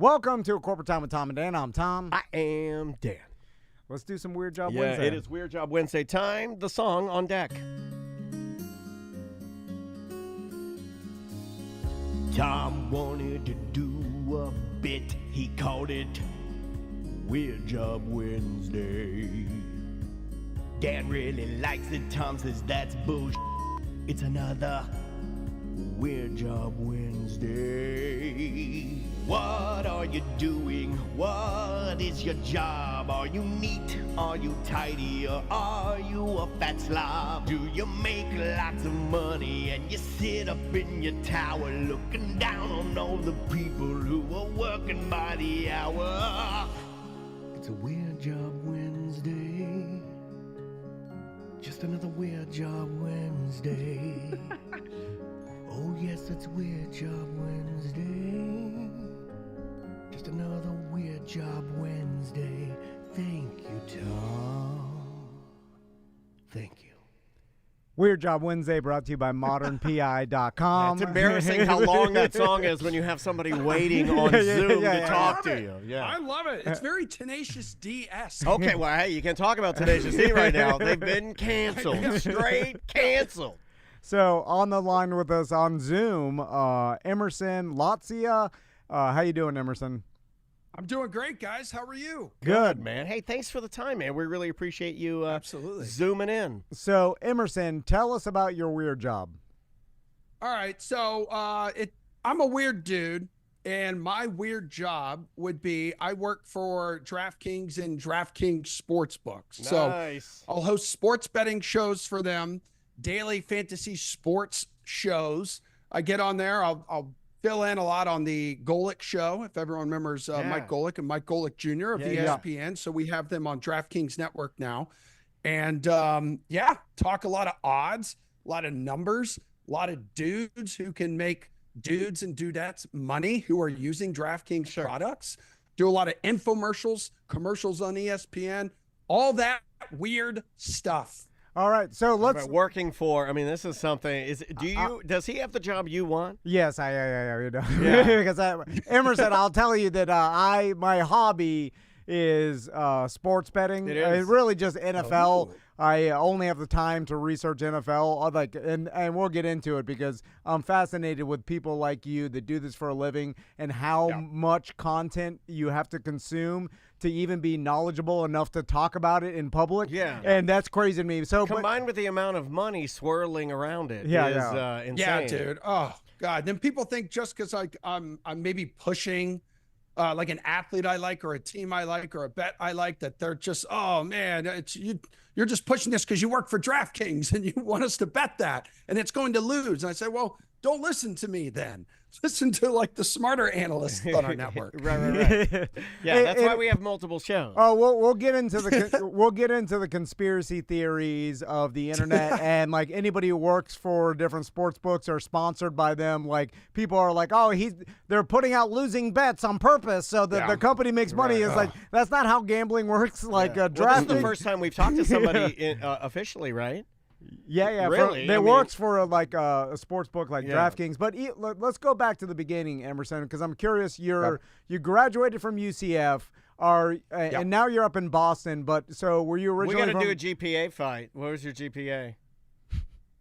Welcome to A Corporate Time with Tom and Dan. I'm Tom. I am Dan. Let's do some Weird Job Wednesday. Yeah, it is Weird Job Wednesday time. The song on deck. Tom wanted to do a bit. He called it Weird Job Wednesday. Dan really likes it. Tom says that's bullshit. It's another Weird Job Wednesday. What are you doing? What is your job? Are you neat? Are you tidy? Or are you a fat slob? Do you make lots of money and you sit up in your tower looking down on all the people who are working by the hour? It's a Weird Job Wednesday. Just another Weird Job Wednesday. Oh yes, it's Weird Job Wednesday. Just another Weird Job Wednesday. Thank you, Tom. Thank you. Weird Job Wednesday brought to you by modernpi.com. It's embarrassing how long that song is when you have somebody waiting on Zoom to talk to you. Yeah, I love it. It's very Tenacious D-esque. Okay, well, hey, you can't talk about Tenacious D right now. They've been canceled. Straight canceled. So on the line with us on Zoom, Emerson Latzia. How you doing, Emerson? I'm doing great, guys. How are you? Good, man. Hey, thanks for the time, man. We really appreciate you Absolutely zooming in. So, Emerson, tell us about your weird job. All right. So I'm a weird dude, and my weird job would be I work for DraftKings and DraftKings Sportsbooks. Nice. So I'll host sports betting shows for them, daily fantasy sports shows. I get on there. I'll fill in a lot on the Golick show, if everyone remembers Mike Golick and Mike Golick Jr. of ESPN. So we have them on DraftKings Network now. And talk a lot of odds, a lot of numbers, a lot of dudes who can make dudes and dudettes money who are using DraftKings products. Do a lot of infomercials, commercials on ESPN, all that weird stuff. All right, so let's working for. I mean, this is something. Does he have the job you want? Yes, I because Emerson, I'll tell you that my hobby is sports betting. It is. Really just NFL. Oh. I only have the time to research NFL. And we'll get into it because I'm fascinated with people like you that do this for a living and how much content you have to consume to even be knowledgeable enough to talk about it in public. Yeah. And that's crazy to me. So combined with the amount of money swirling around it is insane. Yeah, dude. Oh, God. Then people think just because I'm maybe pushing like an athlete I like or a team I like or a bet I like that they're just, oh, man, you're just pushing this because you work for DraftKings and you want us to bet that and it's going to lose. And I say, well, don't listen to me then. Listen to like the smarter analysts on our network. Right. Yeah, that's why we have multiple shows. Oh, we'll get into the conspiracy theories of the internet and like anybody who works for different sports books or sponsored by them. Like people are like, oh, they're putting out losing bets on purpose so that the company makes money. Is like that's not how gambling works. Like this is the first time we've talked to somebody officially, right? Yeah. Really? It works for a sports book like DraftKings. But let's go back to the beginning, Emerson, because I'm curious. You graduated from UCF, and now you're up in Boston. But so were you originally? We got to do a GPA fight. What was your GPA?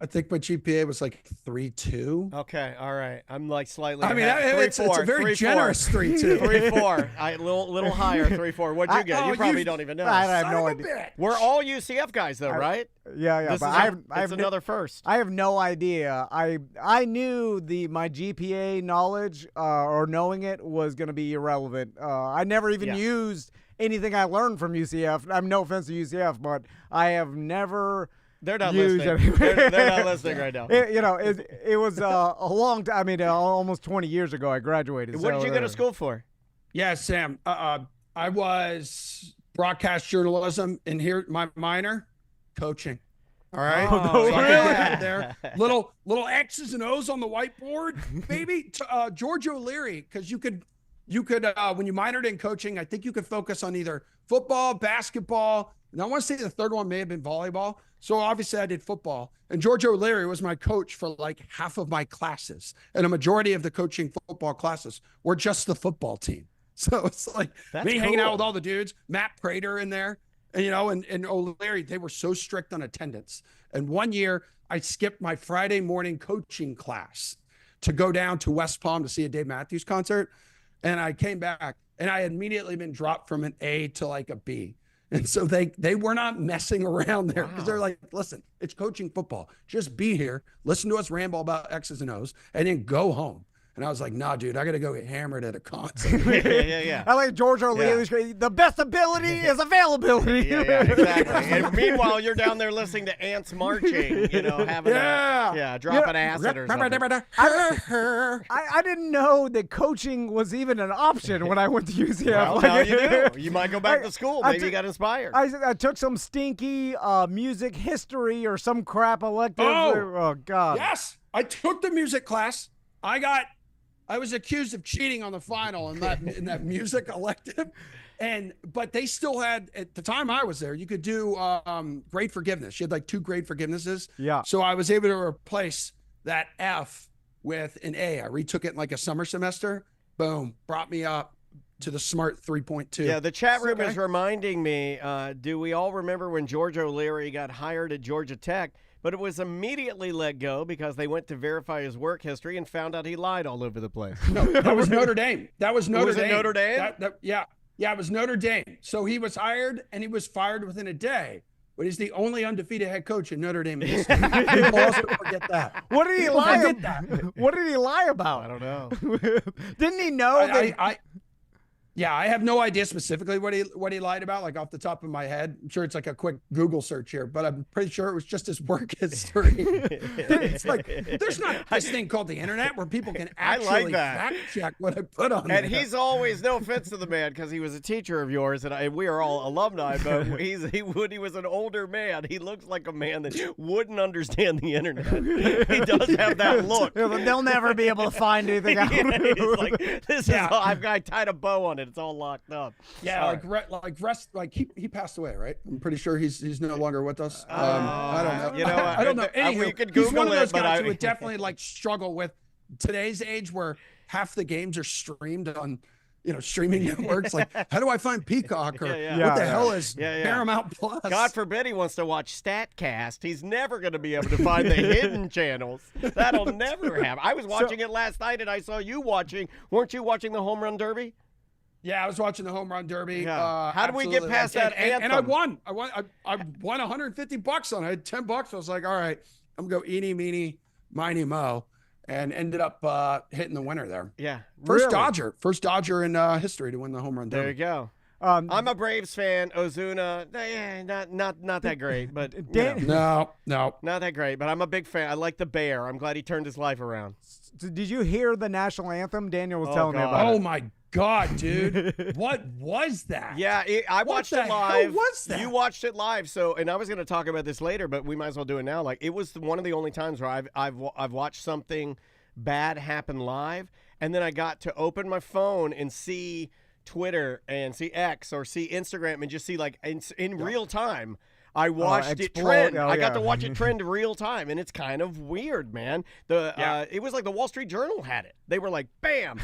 I think my GPA was like 3.2. Okay, all right. I'm like slightly. I mean, it's a very generous 3.2. 3.4. Little higher. 3.4. What'd you get? You probably don't even know. I have no idea. We're all UCF guys, though, right? Yeah. This but it's another first. I have no idea. I knew my GPA knowledge or knowing it was going to be irrelevant. I never even used anything I learned from UCF. I'm no offense to UCF, but I have never. They're not listening. They're not listening right now. It was a long time. I mean, almost 20 years ago I graduated. What did you go to school for? Yeah, Sam. I was broadcast journalism, and here my minor, coaching. All right. Oh, so really? I could there. Little X's and O's on the whiteboard, baby. George O'Leary, because you could when you minored in coaching, I think you could focus on either football, basketball, and I want to say the third one may have been volleyball. So obviously I did football. And George O'Leary was my coach for like half of my classes. And a majority of the coaching football classes were just the football team. So it's like me hanging cool. out with all the dudes, Matt Prater in there, and O'Leary. They were so strict on attendance. And one year I skipped my Friday morning coaching class to go down to West Palm to see a Dave Matthews concert. And I came back and I had immediately been dropped from an A to like a B. And so they were not messing around there because they're like, listen, it's coaching football. Just be here, listen to us ramble about X's and O's, and then go home. And I was like, nah, dude, I got to go get hammered at a concert. Yeah. I like George O'Leary's great. The best ability is availability. Yeah, exactly. And meanwhile, you're down there listening to ants marching, having dropping acid or something. I didn't know that coaching was even an option when I went to UCF. Well, now you do. You might go back to school. Maybe you got inspired. I took some stinky music history or some crap elective. Oh God. Yes, I took the music class. I was accused of cheating on the final in that music elective, but they still had, at the time I was there, you could do grade forgiveness. You had like 2 grade forgivenesses. Yeah. So I was able to replace that F with an A. I retook it in like a summer semester. Boom, brought me up to the smart 3.2. Yeah, the chat room is reminding me, do we all remember when George O'Leary got hired at Georgia Tech? But it was immediately let go because they went to verify his work history and found out he lied all over the place. No, that was Notre Dame. That was Notre Dame. Notre Dame? Yeah, it was Notre Dame. So he was hired and he was fired within a day. But he's the only undefeated head coach in Notre Dame history. People also forget that. What did he lie about? What did he lie about? I don't know. Didn't he know that? I have no idea specifically what he lied about, like off the top of my head. I'm sure it's like a quick Google search here, but I'm pretty sure it was just his work history. It's like there's not this thing called the internet where people can actually fact check what I put on there. And he's always, no offense to the man, because he was a teacher of yours, and we are all alumni, but when he was an older man, he looks like a man that wouldn't understand the internet. He does have that look. They'll never be able to find anything out. He's like, I tied a bow on it. It's all locked up. Yeah, he passed away, right? I'm pretty sure he's no longer with us. I don't know. I don't know. Anywho, you could Google he's one of those it, guys who would definitely struggle with today's age where half the games are streamed on streaming networks. Like, how do I find Peacock or what the hell is Paramount Plus? God forbid he wants to watch StatCast. He's never going to be able to find the hidden channels. That'll never happen. I was watching it last night, and I saw you watching. Weren't you watching the Home Run Derby? Yeah, I was watching the Home Run Derby. Yeah. How did we get past that anthem? And I won. I won $150 on it. I had $10. I was like, all right, I'm going to go eeny, meeny, miny, mo, and ended up hitting the winner there. Yeah. First Dodger in history to win the Home Run Derby. There you go. I'm a Braves fan. Ozuna, not that great, but no, not that great. But I'm a big fan. I like the Bear. I'm glad he turned his life around. Did you hear the national anthem? Daniel was telling me about it. Oh my God, dude! What was that? Yeah, I watched it live. What was that? You watched it live, and I was going to talk about this later, but we might as well do it now. Like, it was one of the only times where I've watched something bad happen live, and then I got to open my phone and see Twitter and see X or see Instagram and just see like in real time. I watched it trend. I got to watch it trend real time, and it's kind of weird, man. It was like the Wall Street Journal had it. They were like, bam,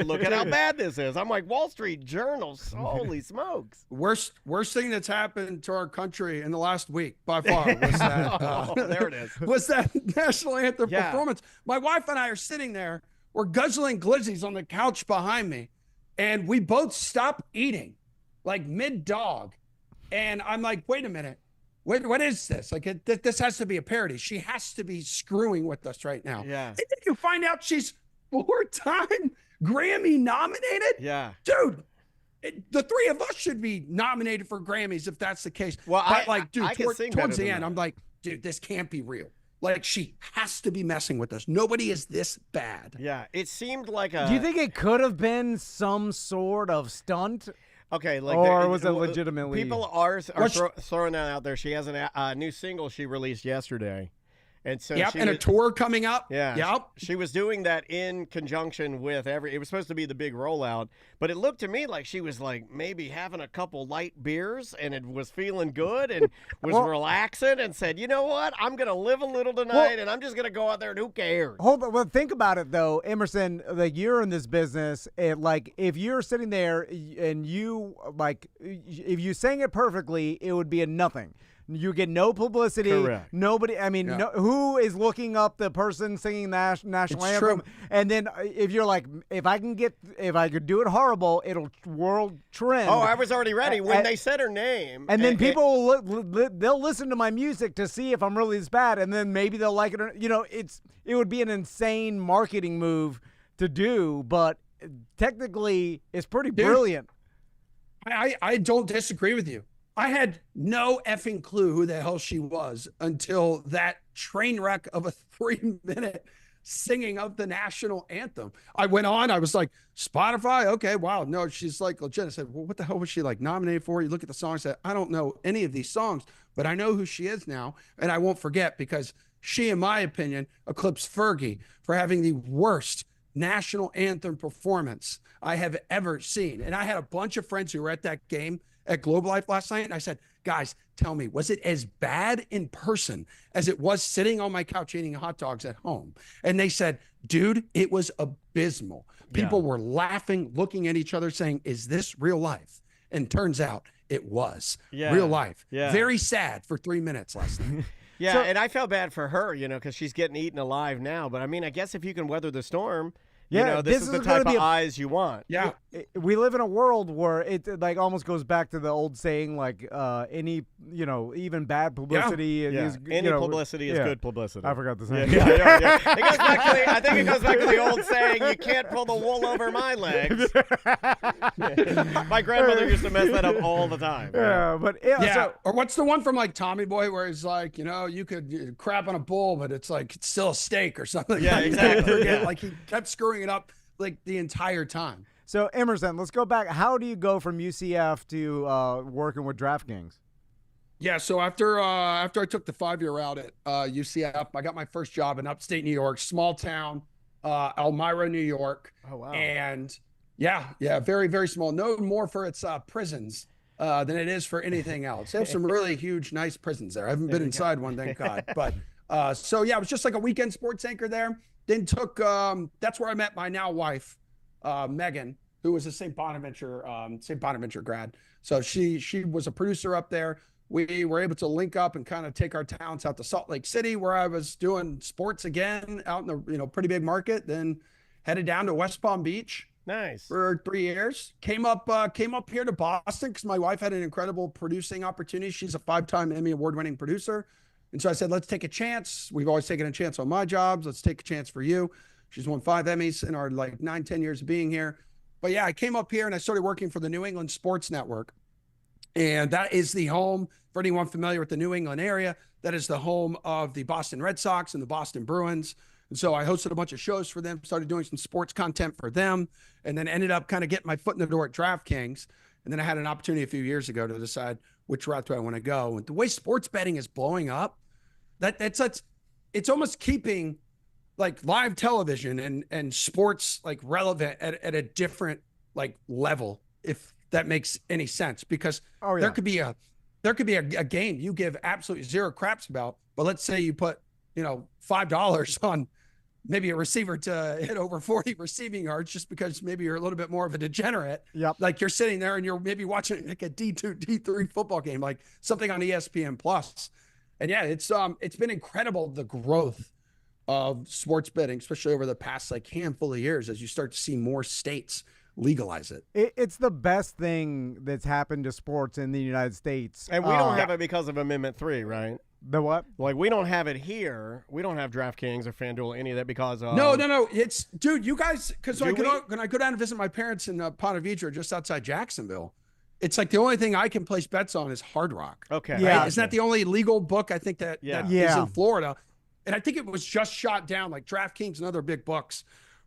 look at how bad this is. I'm like, Wall Street Journal, holy smokes. Worst thing that's happened to our country in the last week by far was that. There it is. Was that national anthem performance. My wife and I are sitting there. We're guzzling glizzies on the couch behind me, and we both stop eating, like mid-dog. And I'm like, wait a minute. What is this? Like, this has to be a parody. She has to be screwing with us right now. Yeah. And then you find out she's 4-time Grammy nominated? Yeah. Dude, the three of us should be nominated for Grammys if that's the case. Well, towards the end, I'm like, dude, this can't be real. Like, she has to be messing with us. Nobody is this bad. Yeah. It seemed like Do you think it could have been some sort of stunt? Okay, like, or was it legitimately? People are throwing that out there. She has a new single she released yesterday, And so and a tour coming up. Yeah. Yep. She was doing that in conjunction with it was supposed to be the big rollout, but it looked to me like she was like maybe having a couple light beers and it was feeling good and was relaxing and said, you know what? I'm going to live a little tonight and I'm just going to go out there and who cares? Hold on. Well, think about it though, Emerson, like you're in this business. Like if you're sitting there and you like, if you sang it perfectly, it would be a nothing. You get no publicity. Correct. Nobody. I mean, who is looking up the person singing the national anthem? True. And then if you're like, if I could do it horrible, it'll world trend. Oh, I was already ready when they said her name. And then people they'll listen to my music to see if I'm really this bad, and then maybe they'll like it. Or, it would be an insane marketing move to do, but technically, it's pretty brilliant. I don't disagree with you. I had no effing clue who the hell she was until that train wreck of a 3-minute singing of the national anthem. I went on, I was like, Spotify? Okay, wow. No, she's like legit. I said, well, what the hell was she like nominated for? You look at the song, I said, I don't know any of these songs, but I know who she is now. And I won't forget because she, in my opinion, eclipsed Fergie for having the worst national anthem performance I have ever seen. And I had a bunch of friends who were at that game at Globe Life last night, and I said, guys, tell me, was it as bad in person as it was sitting on my couch eating hot dogs at home? And they said, dude, it was abysmal. People were laughing, looking at each other saying, is this real life? And turns out it was real life. Very sad for 3 minutes last night. And I felt bad for her, because she's getting eaten alive now. But I mean, I guess if you can weather the storm, this is the type of eyes you want. Yeah. We live in a world where it like almost goes back to the old saying, like any, even bad publicity is any publicity is good publicity. I forgot the saying. It goes back to I think it goes back to the old saying, you can't pull the wool over my legs. My grandmother used to mess that up all the time. So, or what's the one from like Tommy Boy where he's like, you could crap on a bull, but it's like it's still a steak or something. Yeah, exactly. Like he kept screwing it up like the entire time. So Emerson, let's go back. How do you go from UCF to working with DraftKings? Yeah, so after I took the 5-year route at UCF, I got my first job in upstate New York, small town, Elmira, New York. Oh wow! And very very small. Known more for its prisons than it is for anything else. They have some really huge, nice prisons there. I haven't been inside one, thank God. But it was just like a weekend sports anchor there. Then took that's where I met my now wife, Megan, who was a St. Bonaventure grad. So she was a producer up there. We were able to link up and kind of take our talents out to Salt Lake City, where I was doing sports again out in the pretty big market. Then headed down to West Palm Beach. Nice. For 3 years. Came up here to Boston because my wife had an incredible producing opportunity. She's a 5-time Emmy award-winning producer. And so I said, let's take a chance. We've always taken a chance on my jobs. Let's take a chance for you. She's won 5 Emmys in our 9-10 years of being here. But I came up here and I started working for the New England Sports Network. And that is the home, for anyone familiar with the New England area, that is the home of the Boston Red Sox and the Boston Bruins. And so I hosted a bunch of shows for them, started doing some sports content for them, and then ended up kind of getting my foot in the door at DraftKings. And then I had an opportunity a few years ago to decide which route do I want to go. And the way sports betting is blowing up, it's almost keeping like live television and sports like relevant at a different like level, if that makes any sense. Because there could be a game you give absolutely zero craps about, but let's say you put $5 on maybe a receiver to hit over 40 receiving yards just because maybe you're a little bit more of a degenerate. Yep. Like you're sitting there and you're maybe watching like a D2, D3 football game, like something on ESPN Plus. And it's been incredible, the growth of sports betting, especially over the past handful of years as you start to see more states legalize it. It's the best thing that's happened to sports in the United States. And we don't have it because of Amendment 3, right? The what? Like, we don't have it here. We don't have DraftKings or FanDuel, any of that because of... No. It's, dude, you guys, because when I go down and visit my parents in Ponte Vedra, just outside Jacksonville, it's like the only thing I can place bets on is Hard Rock. Okay. Yeah. Right? Isn't that the only legal book I think that is in Florida? And I think it was just shot down, like DraftKings and other big books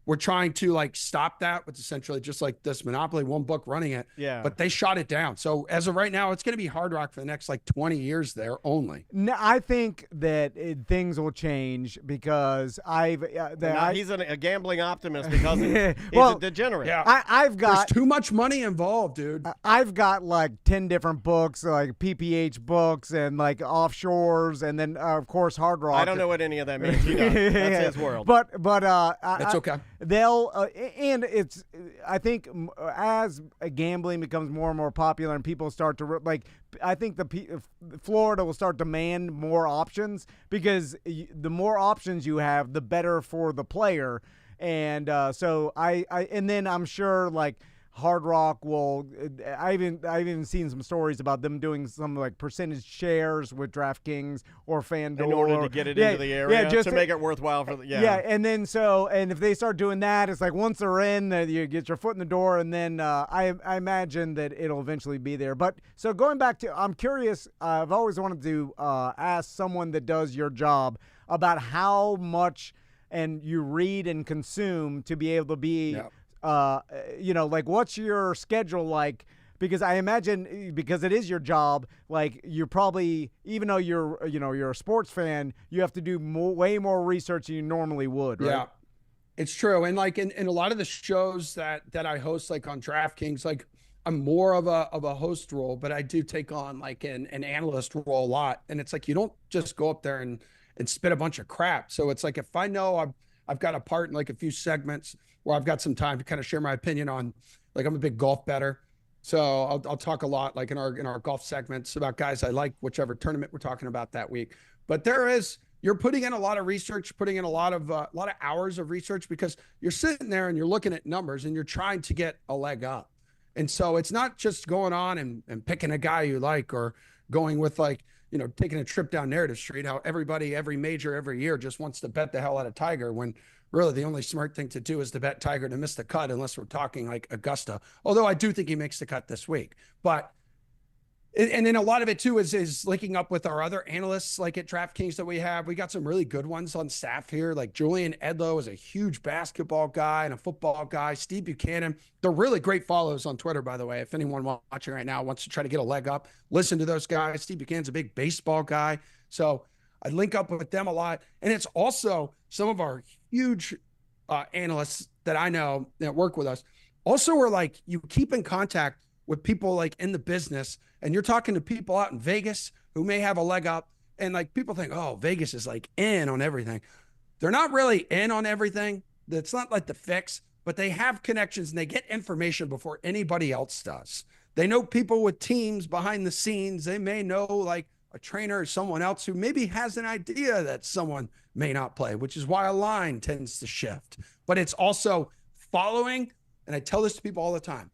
were trying to like stop that with essentially just like this monopoly, one book running it. Yeah. But they shot it down. So as of right now, it's going to be Hard Rock for the next like 20 years there only. No, I think that things will change because he's a gambling optimist because he's well, a degenerate. Yeah. I've got There's too much money involved, dude. I've got like 10 different books, like PPH books and like offshores, and then of course Hard Rock. I don't know what any of that means. He does. That's his world. It's okay. They'll and it's I think as gambling becomes more and more popular and people start to I think Florida will start to demand more options because the more options you have, the better for the player. And so and then I'm sure like Hard Rock will. I've even seen some stories about them doing some like percentage shares with DraftKings or FanDuel in order to get it into the area, just to make it worthwhile for and then and if they start doing that, it's like once they're in, you get your foot in the door, and then I imagine that it'll eventually be there. But so going back to, I'm curious. I've always wanted to ask someone that does your job about how much and you read and consume to be able to be. Yeah. Like what's your schedule like? Because I imagine, because it is your job, like you're probably, even though you're a sports fan, you have to do way more research than you normally would, right? Yeah, it's true. And like in a lot of the shows that I host, like on DraftKings, like I'm more of a host role, but I do take on like an analyst role a lot. And it's like, you don't just go up there and spit a bunch of crap. So it's like, if I know I've got a part in like a few segments where I've got some time to kind of share my opinion on, like I'm a big golf bettor. So I'll talk a lot like in our golf segments about guys I like, whichever tournament we're talking about that week. But you're putting in a lot of research, putting in a lot of hours of research, because you're sitting there and you're looking at numbers and you're trying to get a leg up. And so it's not just going on and picking a guy you like, or going with like, taking a trip down Narrative Street, how everybody, every major, every year just wants to bet the hell out of Tiger, when really the only smart thing to do is to bet Tiger to miss the cut, unless we're talking like Augusta. Although I do think he makes the cut this week. But, and then a lot of it too is linking up with our other analysts, like at DraftKings that we have. We got some really good ones on staff here. Like Julian Edlow is a huge basketball guy and a football guy. Steve Buchanan. They're really great follows on Twitter, by the way. If anyone watching right now wants to try to get a leg up, listen to those guys. Steve Buchanan's a big baseball guy. So I link up with them a lot. And it's also some of our huge analysts that I know that work with us. Also, we're like, you keep in contact with people like in the business, and you're talking to people out in Vegas who may have a leg up. And like people think, oh, Vegas is like in on everything. They're not really in on everything. It's not like the fix, but they have connections and they get information before anybody else does. They know people with teams behind the scenes. They may know like a trainer or someone else who maybe has an idea that someone may not play, which is why a line tends to shift. But it's also following, and I tell this to people all the time,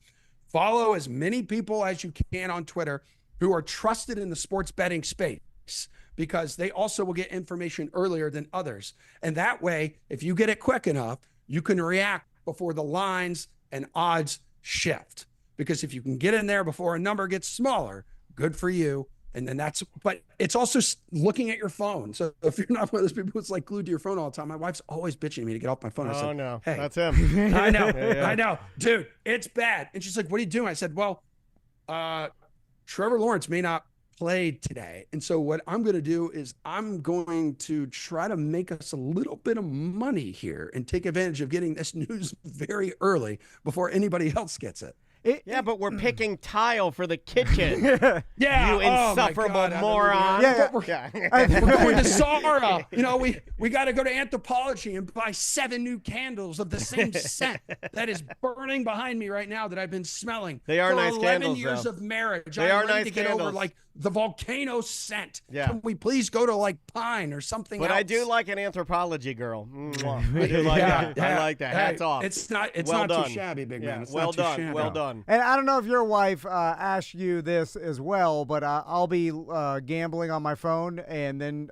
follow as many people as you can on Twitter who are trusted in the sports betting space, because they also will get information earlier than others. And that way, if you get it quick enough, you can react before the lines and odds shift. Because if you can get in there before a number gets smaller, good for you. And then but it's also looking at your phone. So if you're not one of those people who's like glued to your phone all the time, my wife's always bitching me to get off my phone. I said, no, hey, that's him. I know, Yeah. I know, dude, it's bad. And she's like, what are you doing? I said, well, Trevor Lawrence may not play today. And so what I'm going to do is I'm going to try to make us a little bit of money here and take advantage of getting this news very early before anybody else gets it. But we're picking tile for the kitchen. Yeah, you insufferable moron. We're going to Zara. We got to go to Anthropology and buy 7 new candles of the same scent that is burning behind me right now that I've been smelling. They are for nice 11 candles, years though. of marriage. They I'm are ready nice to get candles. over like the volcano scent. Yeah. Can we please go to like pine or something But else? I do like an Anthropology girl. Mwah. I do like that. I like that. Hats off. It's not Well done. too shabby, big man. It's well not too done. shabby. Well done. And I don't know if your wife asked you this as well, but I'll be gambling on my phone, and then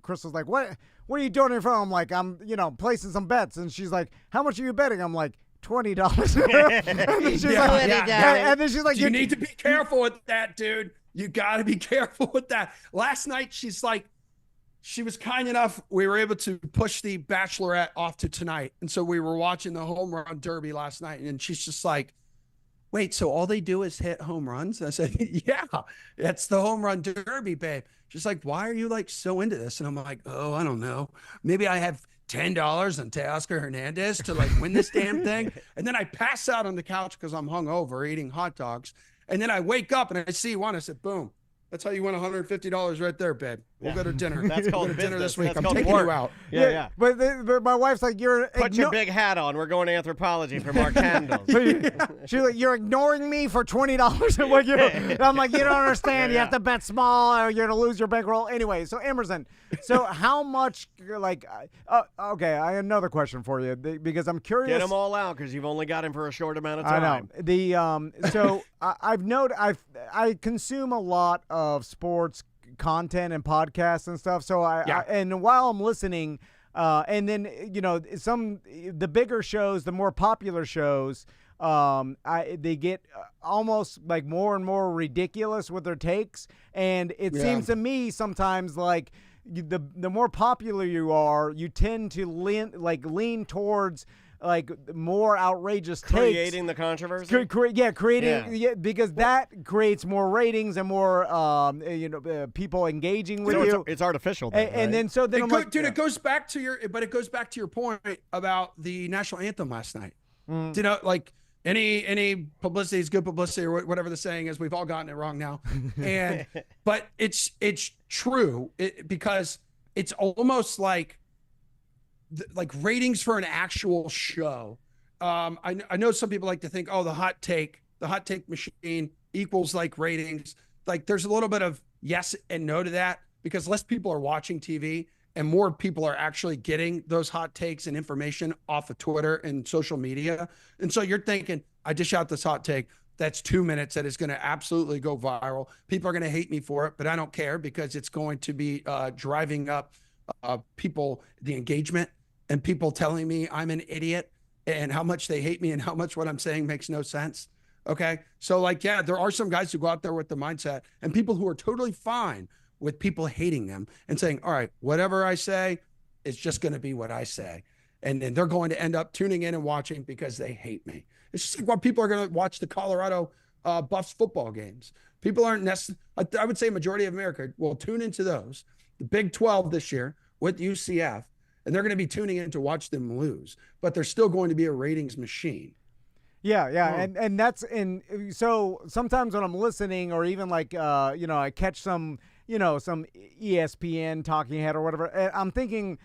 Crystal's like, "What are you doing on your phone?" I'm like, "I'm placing some bets," and she's like, "How much are you betting?" I'm like, $20. And then she's and then she's like, you need to be careful with that, dude. You got to be careful with that. Last night, she's like, she was kind enough. We were able to push the Bachelorette off to tonight. And so we were watching the home run derby last night. And she's just like, wait, so all they do is hit home runs? And I said, yeah, that's the home run derby, babe. She's like, why are you like so into this? And I'm like, oh, I don't know. Maybe I have $10 on Teoscar Hernandez to like win this damn thing. And then I pass out on the couch because I'm hungover eating hot dogs. And then I wake up and I see one. I said, boom. That's how you win $150 right there, babe. We'll go to dinner. That's called we'll go to dinner this business. week. That's I'm taking work. you out. Yeah. But my wife's like, Put your big hat on. We're going to anthropology for more candles. She's like, you're ignoring me for $20. I'm like, I'm like, you don't understand. You have to bet small or you're going to lose your bankroll. Anyway, so Emerson, so how much, like, okay, I have another question for you because I'm curious. Get them all out because you've only got him for a short amount of time. I know. So I've noted, I consume a lot of sports content and podcasts and stuff. So and while I'm listening, and then the bigger shows, the more popular shows, they get almost like more and more ridiculous with their takes, and it seems to me sometimes like the more popular you are, you tend to lean towards like more outrageous creating takes. The controversy. Because that creates more ratings and more people engaging with you. It's artificial, then, and then it goes back to your point about the national anthem last night. You know, like any publicity is good publicity, or whatever the saying is. We've all gotten it wrong now, but it's true because it's almost like ratings for an actual show. I know some people like to think, oh, the hot take machine equals like ratings. Like there's a little bit of yes and no to that because less people are watching TV and more people are actually getting those hot takes and information off of Twitter and social media. And so you're thinking, I dish out this hot take. That's 2 minutes that is going to absolutely go viral. People are going to hate me for it, but I don't care because it's going to be driving up people, the engagement, and people telling me I'm an idiot and how much they hate me and how much what I'm saying makes no sense. Okay. So there are some guys who go out there with the mindset and people who are totally fine with people hating them and saying, all right, whatever I say is just going to be what I say. And they're going to end up tuning in and watching because they hate me. It's just like what people are going to watch the Colorado Buffs football games. People aren't necessarily, I would say majority of America will tune into those. The Big 12 this year with UCF, and they're going to be tuning in to watch them lose, but they're still going to be a ratings machine. And that's so sometimes when I'm listening or even like I catch some ESPN talking head or whatever, I'm thinking,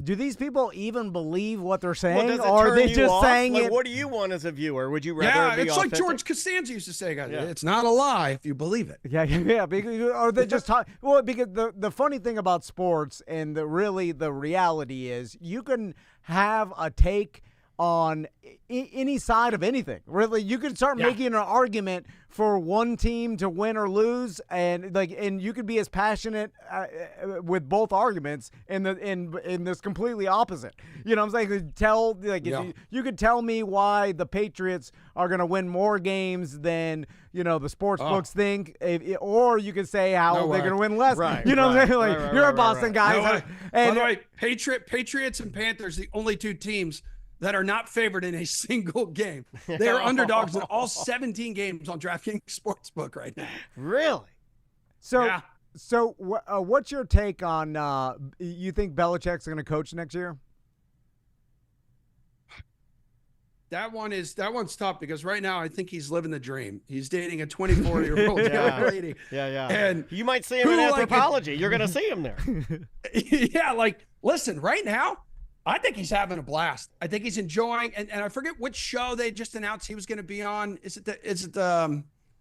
do these people even believe what they're saying, or are they just saying it? What do you want as a viewer? Would you rather be it's authentic? like George Costanza used to say, guys, it's not a lie if you believe it. Because, or they just talk. Well, because the funny thing about sports and the reality is you can have a take on any side of anything. Really, you could start making an argument for one team to win or lose, and you could be as passionate with both arguments in this completely opposite. You know what I'm saying? You could tell me why the Patriots are going to win more games than the sports books think, or you could say how they're going to win less. Right, you know what I'm saying? You're a Boston guy. By the way, Patriots and Panthers, the only two teams that are not favored in a single game. They are underdogs in all 17 games on DraftKings Sportsbook right now. Really? So what's your take on you think Belichick's going to coach next year? That one's tough because right now I think he's living the dream. He's dating a 24-year-old young lady. Yeah. And you might see him in anthropology. You're going to see him there. Listen, right now, I think he's having a blast. I think he's enjoying, and I forget which show they just announced he was going to be on.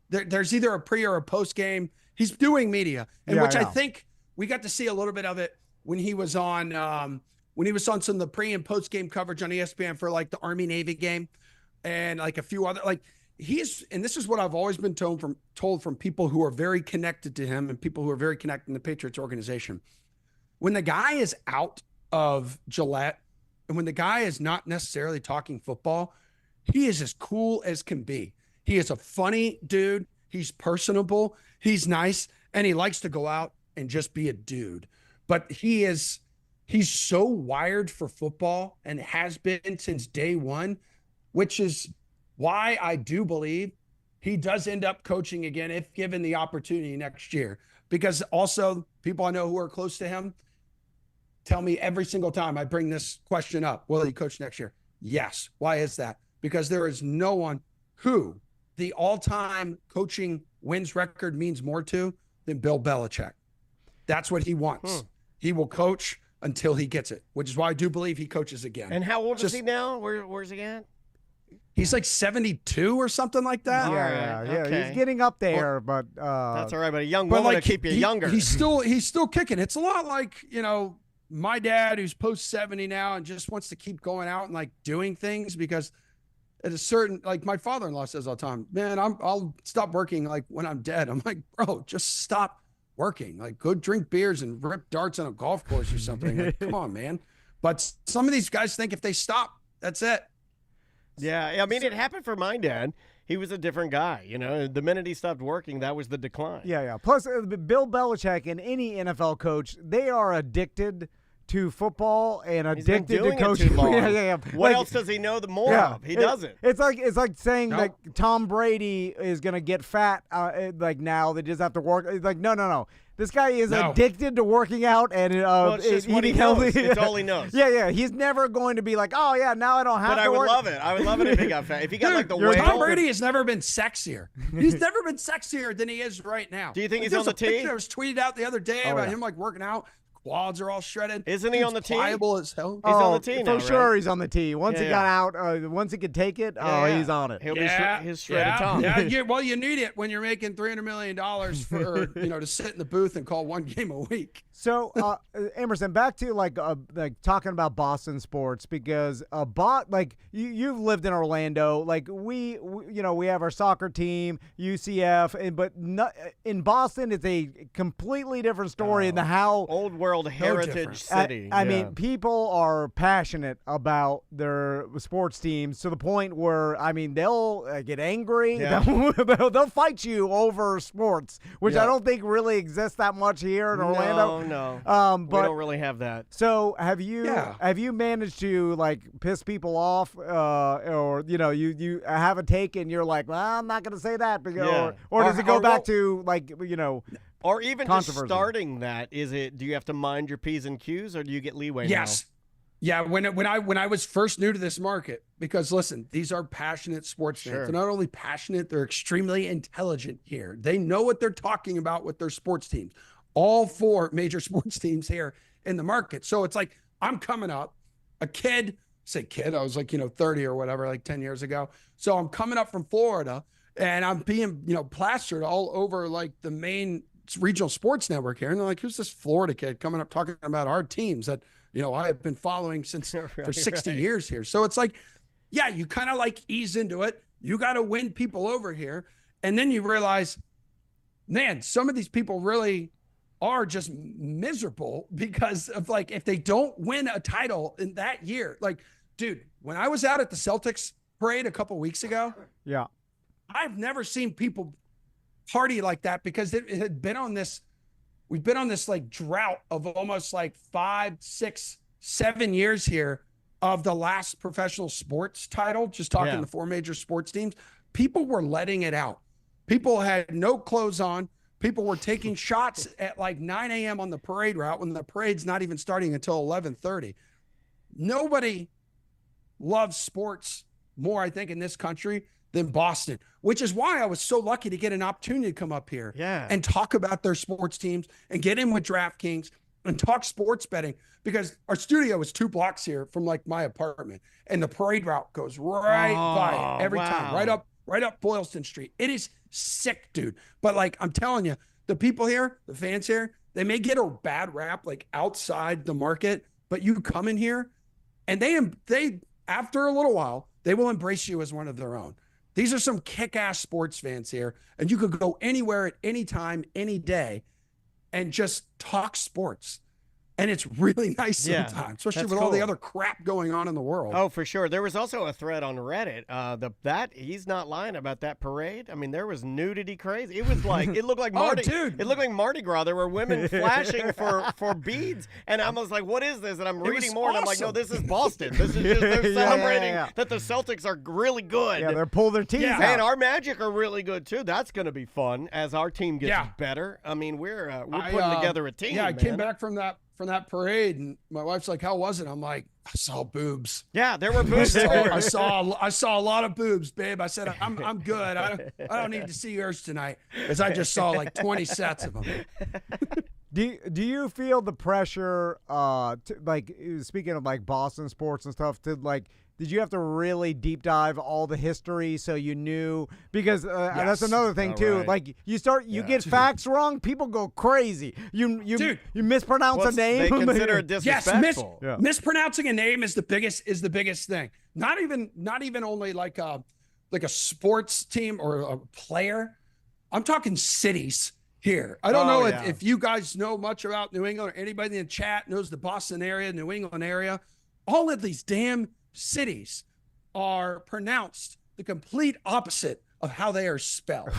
There's either a pre or a post game. He's doing media, I think we got to see a little bit of it when he was on some of the pre and post game coverage on ESPN for like the Army Navy game, and like a few other and this is what I've always been told from people who are very connected to him and people who are very connected in the Patriots organization. When the guy is out of Gillette, and when the guy is not necessarily talking football, he is as cool as can be. He is a funny dude. He's personable. He's nice, and he likes to go out and just be a dude. but he's so wired for football and has been since day one, which is why I do believe he does end up coaching again if given the opportunity next year. Because also people I know who are close to him tell me every single time I bring this question up, will he coach next year? Yes. Why is that? Because there is no one who the all-time coaching wins record means more to than Bill Belichick. That's what he wants. He will coach until he gets it, which is why I do believe he coaches again. And how old is he now? Where's he at? He's like 72 or something like that. Yeah. Okay. He's getting up there, but that's all right. But a young woman to keep you younger. He's still kicking. It's a lot like, my dad who's post 70 now and just wants to keep going out and like doing things, because at a certain, like my father-in-law says all the time, man, I'll stop working like when I'm dead. I'm like, bro, just stop working. Like, go drink beers and rip darts on a golf course or something. Like, come on, man. But some of these guys think if they stop, that's it. Yeah, I mean, it happened for my dad. He was a different guy, The minute he stopped working, that was the decline. Yeah. Plus, Bill Belichick and any NFL coach, they are addicted to football and addicted to coaching. Yeah. What else does he know more of? He doesn't. It's like saying like Tom Brady is gonna get fat. Like now they just have to work. It's like no. This guy is addicted to working out and eating healthy. It's all he knows. Yeah. He's never going to be like, oh yeah, now I don't have to. But I would work. love it. I would love it if he got fat. If he got like the whale. Tom Brady has never been sexier. He's never been sexier than he is right now. Do you think he's on the tee? There's a picture that was tweeted out the other day about him like working out. Quads are all shredded. Isn't he on the tee? Pliable as hell. He's on the tee now, for sure. right? He's on the tee. Once he got out, once he could take it, he's on it. He'll be his shredded top. Well, you need it when you're making $300 million for to sit in the booth and call one game a week. So, Emerson, back to like talking about Boston sports, because you've lived in Orlando. Like we have our soccer team, UCF, but in Boston it's a completely different story in the how old world heritage city. I mean, people are passionate about their sports teams to the point where they'll get angry. Yeah. They'll fight you over sports, which I don't think really exists that much here in Orlando. No. But we don't really have that. So have you managed to like piss people off, or you have a take and you're like, well, I'm not going to say that, because, or does it go back to like or even just starting that? Do you have to mind your P's and Q's, or do you get leeway? Yes. Yeah, when I was first new to this market, because listen, these are passionate sports fans. They're not only passionate, they're extremely intelligent here. They know what they're talking about with their sports teams. All 4 major sports teams here in the market. So it's like, I'm coming up, a kid, I was like, 30 or whatever, like 10 years ago. So I'm coming up from Florida and I'm being, plastered all over like the main regional sports network here. And they're like, who's this Florida kid coming up talking about our teams that, I have been following since for 60 years here. So it's like, you kind of like ease into it. You got to win people over here. And then you realize, man, some of these people really are just miserable because of like, if they don't win a title in that year, like, dude, when I was out at the Celtics parade a couple weeks ago, I've never seen people party like that, because it had been on this, we've been on this like drought of almost like 5, 6, 7 years here of the last professional sports title, just talking the 4 major sports teams. People were letting it out. People had no clothes on. People were taking shots at like 9 a.m. on the parade route when the parade's not even starting until 11:30. Nobody loves sports more, I think, in this country than Boston, which is why I was so lucky to get an opportunity to come up here and talk about their sports teams and get in with DraftKings and talk sports betting, because our studio is 2 blocks here from like my apartment, and the parade route goes right by it every time, right up Boylston Street. It is sick, dude. But like, I'm telling you, the people here, the fans here, they may get a bad rap like outside the market, but you come in here and they after a little while, they will embrace you as one of their own. These are some kick-ass sports fans here, and you could go anywhere at any time, any day, and just talk sports. And it's really nice Yeah, sometimes, especially that's with all the cool. other crap going on in the world. Oh, for sure. There was also a thread on Reddit. That he's not lying about that parade. I mean, there was nudity crazy. It was like it looked like Mardi. dude. It looked like Mardi Gras. There were women flashing for beads, and I was like, "What is this?" And I'm reading more, and I'm like, "No, this is Boston. This is just they're celebrating that the Celtics are really good. Yeah, they're pulling their teeth out. And our Magic are really good too. That's going to be fun as our team gets better. I mean, we're putting together a team. Yeah, I man. came back from that parade, and my wife's like, "How was it?" I'm like, "I saw boobs. Yeah, there were boobs. I saw a lot of boobs, babe." I said, "I'm good. I don't need to see yours tonight," because I just saw like 20 sets of them. Do you feel the pressure, like speaking of like Boston sports and stuff, to like, did you have to really deep dive all the history so you knew? Because that's another thing too. Right. Like you get facts wrong, people go crazy. You mispronounce a name. They consider it disrespectful. Mispronouncing a name is the biggest thing. Not even only like a sports team or a player. I'm talking cities here. I don't know if you guys know much about New England, or anybody in the chat knows the Boston area, New England area. All of these damn cities are pronounced the complete opposite of how they are spelled.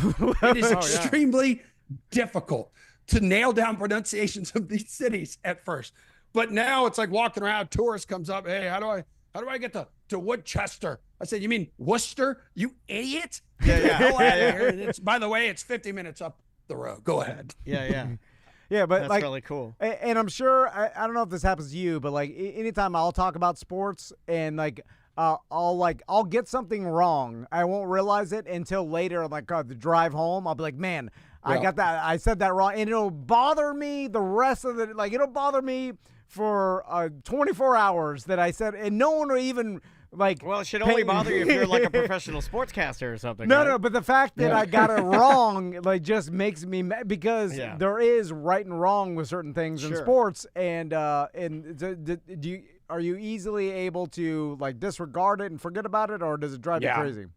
It is extremely difficult to nail down pronunciations of these cities at first. But now it's like walking around, a tourist comes up, "Hey, how do I get to Woodchester?" I said, "You mean Worcester, you idiot?" It's, by the way, it's 50 minutes up the road. Go ahead. Yeah, but that's like really cool. And I'm sure I don't know if this happens to you, but like anytime I'll talk about sports and like I'll get something wrong, I won't realize it until later. Like the drive home, I'll be like, "Man, I got that. I said that wrong," and it'll bother me the rest of the like. It'll bother me for 24 hours that I said, and no one will even. Like, well, it should only bother you if you're like a professional sportscaster or something. No, right? no, but the fact that I got it wrong, like, just makes me mad because there is right and wrong with certain things in sports, and are you easily able to like disregard it and forget about it, or does it drive you crazy?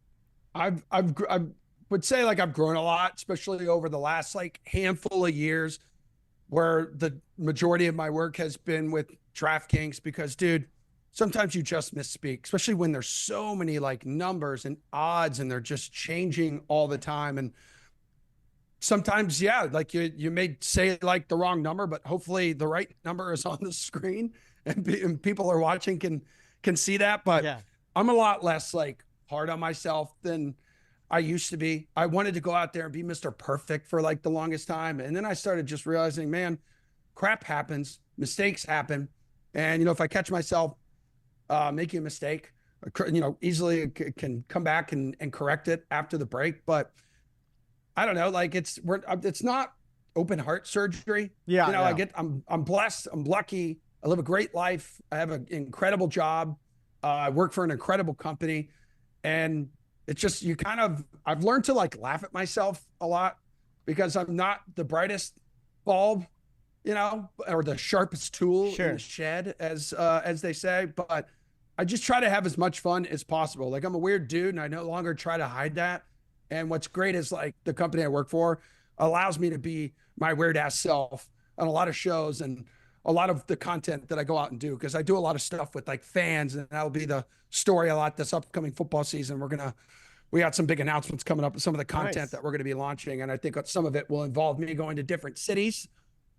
I would say like I've grown a lot, especially over the last like handful of years, where the majority of my work has been with DraftKings, because, dude, sometimes you just misspeak, especially when there's so many like numbers and odds and they're just changing all the time. And sometimes, like you may say like the wrong number, but hopefully the right number is on the screen and people are watching can see that. But I'm a lot less like hard on myself than I used to be. I wanted to go out there and be Mr. Perfect for like the longest time. And then I started just realizing, man, crap happens, mistakes happen. And, if I catch myself making a mistake, easily can come back and correct it after the break. But I don't know, like it's not open heart surgery. I'm blessed. I'm lucky. I live a great life. I have an incredible job. I work for an incredible company, and it's just, I've learned to like laugh at myself a lot because I'm not the brightest bulb, or the sharpest tool in the shed, as they say, but I just try to have as much fun as possible. Like, I'm a weird dude and I no longer try to hide that. And what's great is like the company I work for allows me to be my weird ass self on a lot of shows and a lot of the content that I go out and do, because I do a lot of stuff with like fans, and that'll be the story a lot this upcoming football season. We got some big announcements coming up with some of the content that we're going to be launching. And I think some of it will involve me going to different cities.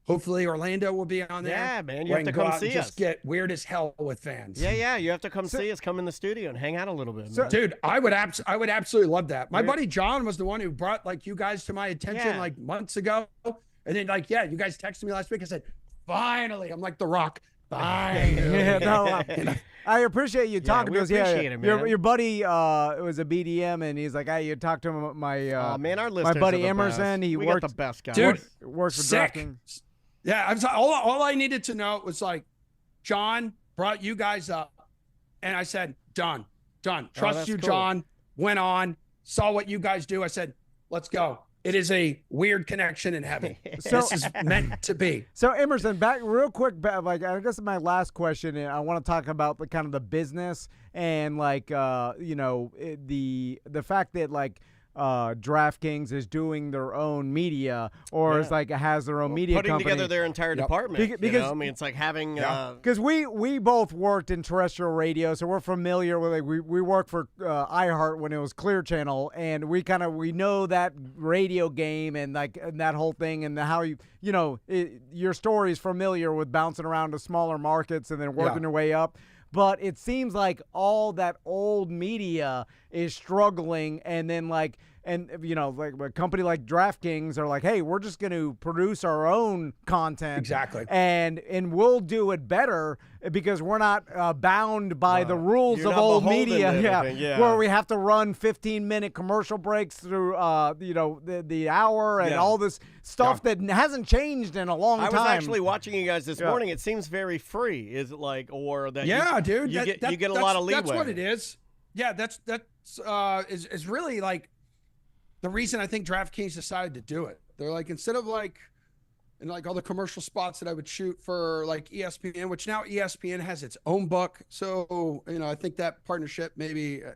Hopefully Orlando will be on there. Yeah, man, you have to come see us. Just get weird as hell with fans. Yeah, you have to come see us. Come in the studio and hang out a little bit. Dude, I would absolutely love that. My buddy John was the one who brought like you guys to my attention like months ago, and then like you guys texted me last week. I said, finally, I'm like The Rock. Finally. I appreciate you talking to us. Appreciate it, man. Your buddy was a BDM, and he's like, "Hey, you talked to him." Our listeners my buddy are the Emerson. best. He we worked got the best guy. Dude, works for sick. DraftKings. Yeah, all I needed to know was like, John brought you guys up, and I said, done. Trust you, cool. John. Went on, saw what you guys do. I said, let's go. It is a weird connection in heaven. This is meant to be. So Emerson, back real quick, like I guess my last question, and I want to talk about the business and like the fact that like DraftKings is doing their own media, or is like has their own media putting company. together their entire department. Because you know? I mean, it's like having because we both worked in terrestrial radio, so we're familiar with like we worked for iHeart when it was Clear Channel, and we know that radio game and like and that whole thing and how your story is familiar with bouncing around to smaller markets and then working your way up. But it seems like all that old media is struggling, and then like a company like DraftKings are like, hey, we're just going to produce our own content, exactly, and we'll do it better because we're not bound by the rules of old media, where we have to run 15-minute commercial breaks through the hour and all this stuff that hasn't changed in a long time. I was actually watching you guys this morning. It seems very free. Is it like, or that? Dude, you get a lot of leeway. That's what it is. Yeah, that's is really like the reason I think DraftKings decided to do it. They're like, instead of like in like all the commercial spots that I would shoot for like ESPN, which now ESPN has its own book. So, I think that partnership maybe, I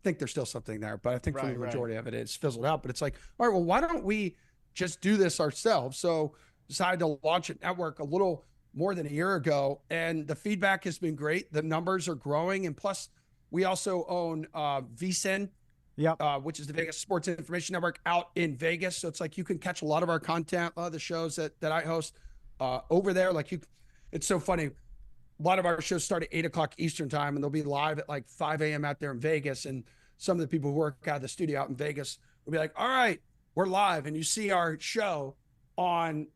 think there's still something there, but I think for the majority of it, it's fizzled out. But it's like, all right, well, why don't we just do this ourselves? So decided to launch a network a little more than a year ago, and the feedback has been great. The numbers are growing, and plus we also own VSiN, which is the Vegas Sports Information Network out in Vegas. So it's like you can catch a lot of our content, a lot of the shows that I host over there. Like it's so funny. A lot of our shows start at 8 o'clock Eastern time, and they'll be live at like 5 a.m. out there in Vegas. And some of the people who work out of the studio out in Vegas will be like, all right, we're live. And you see our show on,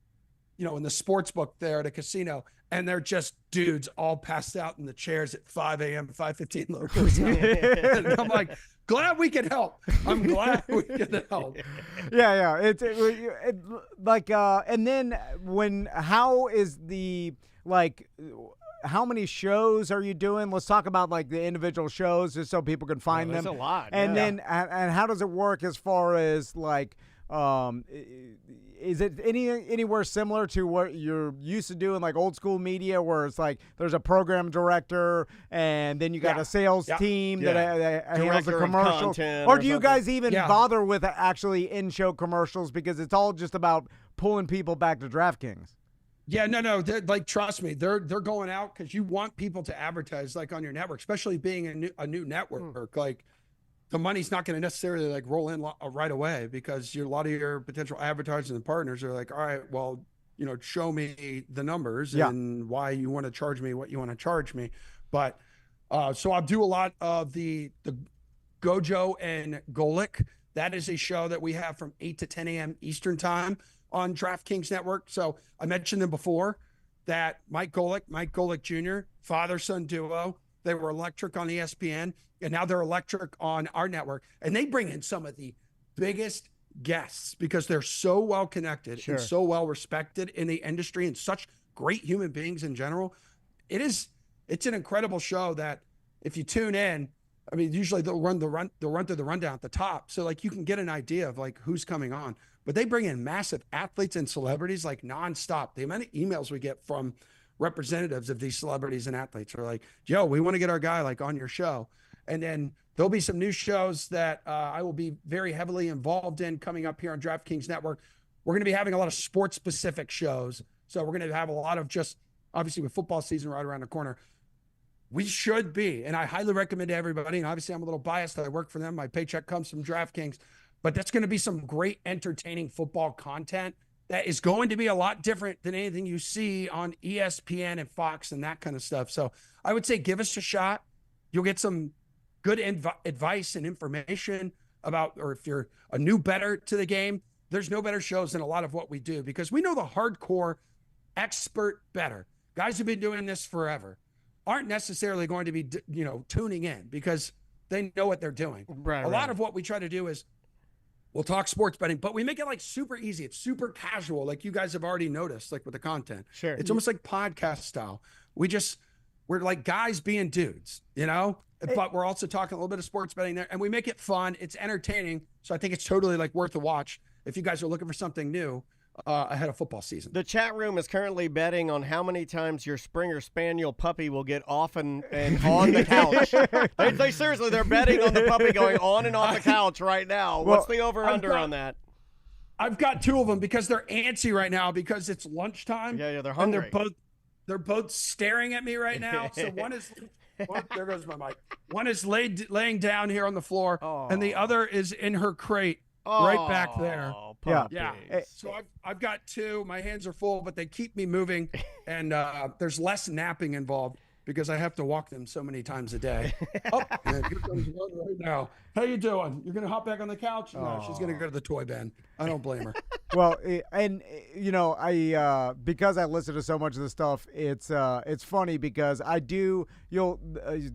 in the sports book there at a casino, and they're just dudes all passed out in the chairs at 5 a.m., 5:15 local time. And I'm like, glad we can help. I'm glad we can help. Yeah. It's and then how is the how many shows are you doing? Let's talk about like the individual shows just so people can find them. That's a lot. And then and how does it work as far as like is it anywhere similar to what you're used to doing, like old school media, where it's like there's a program director and then you got a sales team that handles the commercials? Or do you guys even bother with actually in-show commercials because it's all just about pulling people back to DraftKings? Yeah, no. Like, trust me, they're going out because you want people to advertise like on your network, especially being a new network. Like, the money's not going to necessarily like roll in right away because a lot of your potential advertisers and partners are like, all right, well, show me the numbers and why you want to charge me what you want to charge me. But so I'll do a lot of the Gojo and Golic. That is a show that we have from 8 to 10 a.m. Eastern time on DraftKings Network. So I mentioned them before, that Mike Golic Jr., father-son duo. They were electric on ESPN, and now they're electric on our network. And they bring in some of the biggest guests because they're so well connected and so well respected in the industry and such great human beings in general. It's an incredible show that if you tune in, I mean, usually they'll run through the rundown at the top. So like you can get an idea of like who's coming on, but they bring in massive athletes and celebrities like nonstop. The amount of emails we get from representatives of these celebrities and athletes are like, yo, we want to get our guy like on your show. And then there'll be some new shows that I will be very heavily involved in coming up here on DraftKings Network. We're going to be having a lot of sports specific shows. So we're going to have a lot of just, obviously with football season right around the corner, we should be, and I highly recommend to everybody, and obviously I'm a little biased that I work for them. My paycheck comes from DraftKings, but that's going to be some great entertaining football content that is going to be a lot different than anything you see on ESPN and Fox and that kind of stuff. So I would say give us a shot. You'll get some good advice and information about, or if you're a new bettor to the game, there's no better shows than a lot of what we do because we know the hardcore expert bettor, guys who've been doing this forever, aren't necessarily going to be, tuning in because they know what they're doing. A lot of what we try to do is we'll talk sports betting, but we make it like super easy. It's super casual. Like you guys have already noticed, like with the content. Sure. It's almost like podcast style. We're like guys being dudes, but we're also talking a little bit of sports betting there, and we make it fun. It's entertaining. So I think it's totally like worth a watch. If you guys are looking for something new, ahead of football season. The chat room is currently betting on how many times your Springer Spaniel puppy will get off and on the couch. They seriously, they're betting on the puppy going on and off the couch right now. What's the over-under on that? I've got 2 of them because they're antsy right now because it's lunchtime. Yeah, they're hungry. And they're both staring at me right now. So there goes my mic. One is laying down here on the floor, and the other is in her crate right back there. Puppies. Yeah. So I've got 2. My hands are full, but they keep me moving, and there's less napping involved because I have to walk them so many times a day. Oh, man, here comes one right now. How you doing? You're gonna hop back on the couch? No, she's gonna go to the toy bin. I don't blame her. Well, and I because I listen to so much of this stuff, it's funny because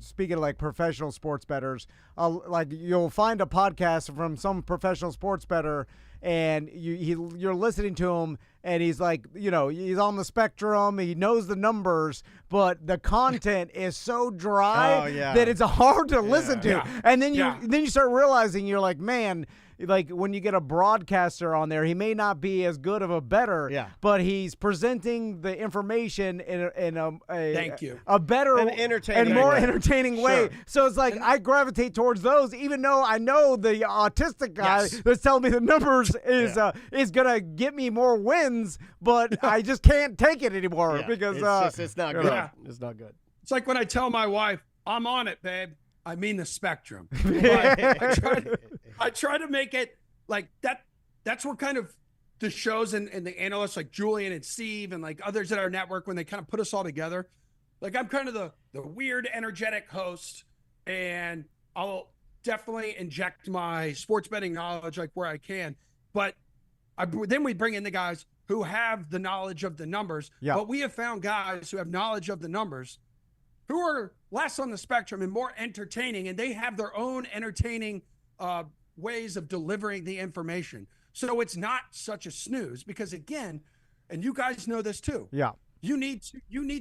speaking of like professional sports bettors, like you'll find a podcast from some professional sports bettor, and you're listening to him, and he's like, he's on the spectrum, he knows the numbers, but the content is so dry that it's hard to listen to. Yeah. And then you start realizing, you're like, man, like when you get a broadcaster on there, he may not be as good of a bettor, but he's presenting the information in a better and more entertaining way. So it's like I gravitate towards those, even though I know the autistic guy that's telling me the numbers is gonna get me more wins, but I just can't take it anymore because it's not good. Yeah. It's not good. It's like when I tell my wife, "I'm on it, babe." I mean the spectrum. I try to make it like that. That's where kind of the shows and the analysts like Julian and Steve and like others at our network, when they kind of put us all together, like I'm kind of the weird, energetic host, and I'll definitely inject my sports betting knowledge like where I can. But then we bring in the guys who have the knowledge of the numbers. Yeah. But we have found guys who have knowledge of the numbers who are less on the spectrum and more entertaining, and they have their own entertaining ways of delivering the information. So it's not such a snooze because, again, and you guys know this too. Yeah. You need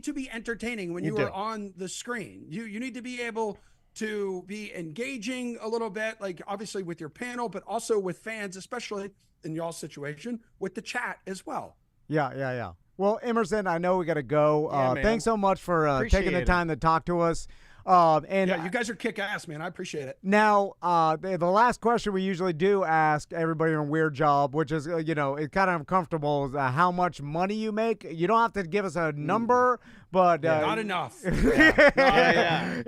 to be entertaining when you are on the screen. You need to be able to be engaging a little bit, like obviously with your panel, but also with fans, especially in y'all's situation, with the chat as well. Yeah. Well, Emerson, I know we got to go. Thanks so much for taking the time to talk to us. And you guys are kick-ass, man. I appreciate it. Now, the last question we usually do ask everybody in a weird job, which is, it's kind of uncomfortable, is how much money you make. You don't have to give us a number, but not enough. Yeah.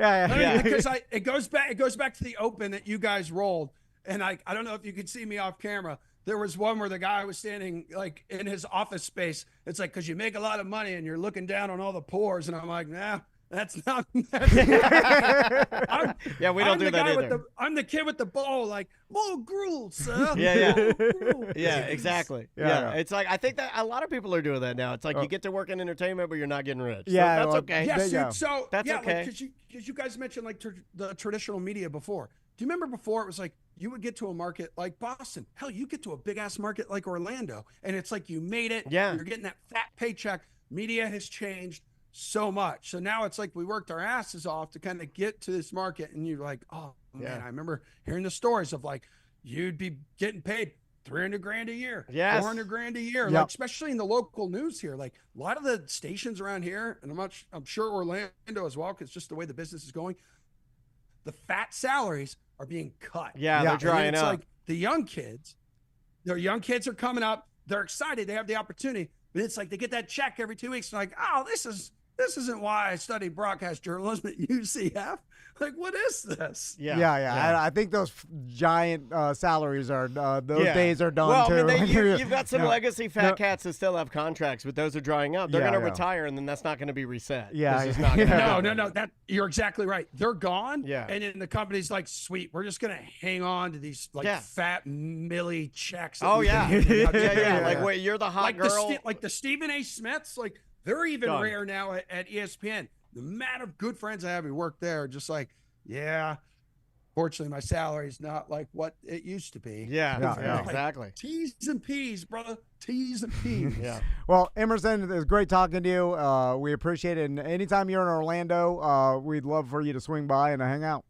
Because it goes back to the open that you guys rolled, and I don't know if you could see me off camera. There was one where the guy was standing like in his office space. It's like, because you make a lot of money and you're looking down on all the pores, and I'm like, nah. That's not. We don't do that either. I'm the kid with the bowl, like more gruel, sir. Yeah, exactly. Yeah, it's like I think that a lot of people are doing that now. It's like you get to work in entertainment, but you're not getting rich. Yeah, so that's okay. Yes, dude, so that's okay. Because you guys mentioned like the traditional media before. Do you remember before it was like you would get to a market like Boston? Hell, you get to a big ass market like Orlando, and it's like you made it. Yeah, you're getting that fat paycheck. Media has changed so much. So now it's like we worked our asses off to kind of get to this market, and you're like, oh man, I remember hearing the stories of like you'd be getting paid $300,000 a year, $400,000 a year, like especially in the local news here. Like a lot of the stations around here, and I'm sure Orlando as well, because just the way the business is going, the fat salaries are being cut. Yeah, they're drying up. Like the young kids, their young kids are coming up. They're excited. They have the opportunity, but it's like they get that check every 2 weeks. Like, oh, this isn't why I studied broadcast journalism at UCF. Like, what is this? Yeah. I think those giant salaries are those days are done too. I mean, you've got some legacy fat cats that still have contracts, but those are drying up. They're going to retire, and then that's not going to be reset. No. That you're exactly right. They're gone. Yeah. And then the company's like, sweet, we're just going to hang on to these fat milli checks. Like, wait, you're the hot girl. Like the Stephen A. Smiths, like they're even rare now at ESPN. The amount of good friends I have who work there are just like, fortunately, my salary is not like what it used to be. Yeah, exactly. T's and P's, brother. T's and P's. Well, Emerson, it was great talking to you. We appreciate it. And anytime you're in Orlando, we'd love for you to swing by and hang out.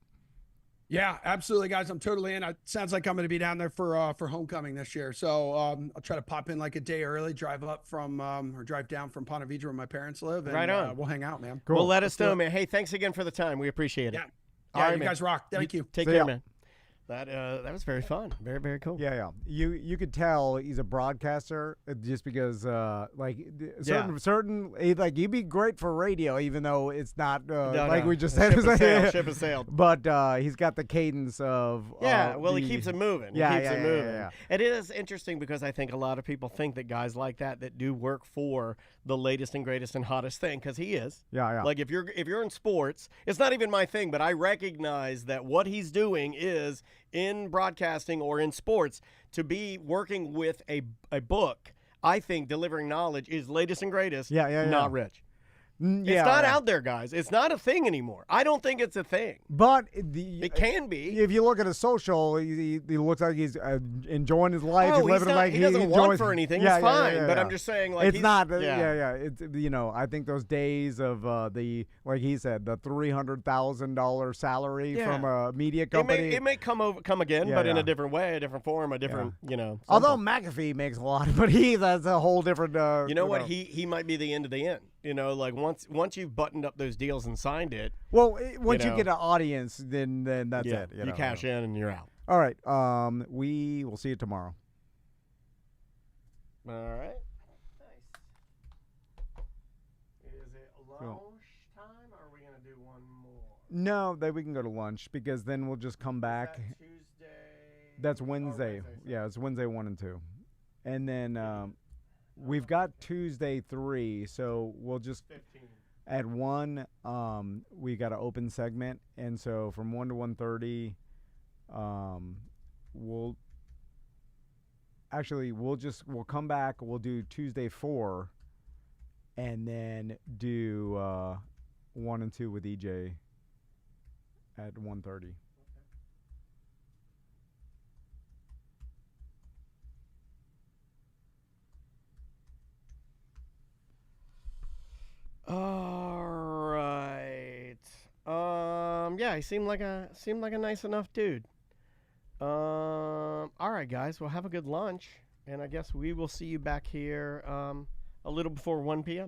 Yeah, absolutely, guys. I'm totally in. It sounds like I'm going to be down there for homecoming this year. So I'll try to pop in like a day early, drive up from or drive down from Ponte Vedra where my parents live, and Right on. we'll hang out, man. Cool. Well, let us know, man. Hey, thanks again for the time. We appreciate it. Yeah, All yeah, right, you man. guys rock. Thank you. Take See care, ya. man. That was very fun. Very, very cool. Yeah. You could tell he's a broadcaster just because certain like he'd be great for radio, even though it's not we just said. Ship has sailed. But he's got the cadence of Well, he keeps it moving. He keeps it moving. Yeah. And it is interesting because I think a lot of people think that guys like that do work for the latest and greatest and hottest thing, because he is. Yeah. Like if you're in sports, it's not even my thing, but I recognize that what he's doing is in broadcasting or in sports, to be working with a book. I think delivering knowledge is latest and greatest. Not rich. It's not out there, guys. It's not a thing anymore. I don't think it's a thing. But it can be. If you look at his social, he looks like he's enjoying his life. Oh, he's living like he doesn't enjoys, want for anything. It's fine. But I'm just saying, like, it's not. Yeah. It's I think those days of the like he said, the $300,000 salary from a media company. It may come again, but in a different way, a different form, a different Although McAfee makes a lot, but that's a whole different. You know what? He might be the end of the end. Like once you've buttoned up those deals and signed it. Well, once you get an audience, then that's it. You cash in and you're out. All right. We will see you tomorrow. All right. Nice. Is it lunch time, or are we gonna do one more? No, we can go to lunch because then we'll just come back. Is that Tuesday? That's Wednesday. Yeah, it's Wednesday 1 and 2, and then we've got Tuesday 3. So we'll just 15. At 1, we got an open segment, and so from 1 to 1:30, we'll come back. We'll do Tuesday 4, and then do 1 and 2 with EJ at 1:30. All right. Yeah, he seemed like a nice enough dude. All right, guys. Well, have a good lunch, and I guess we will see you back here a little before 1 p.m.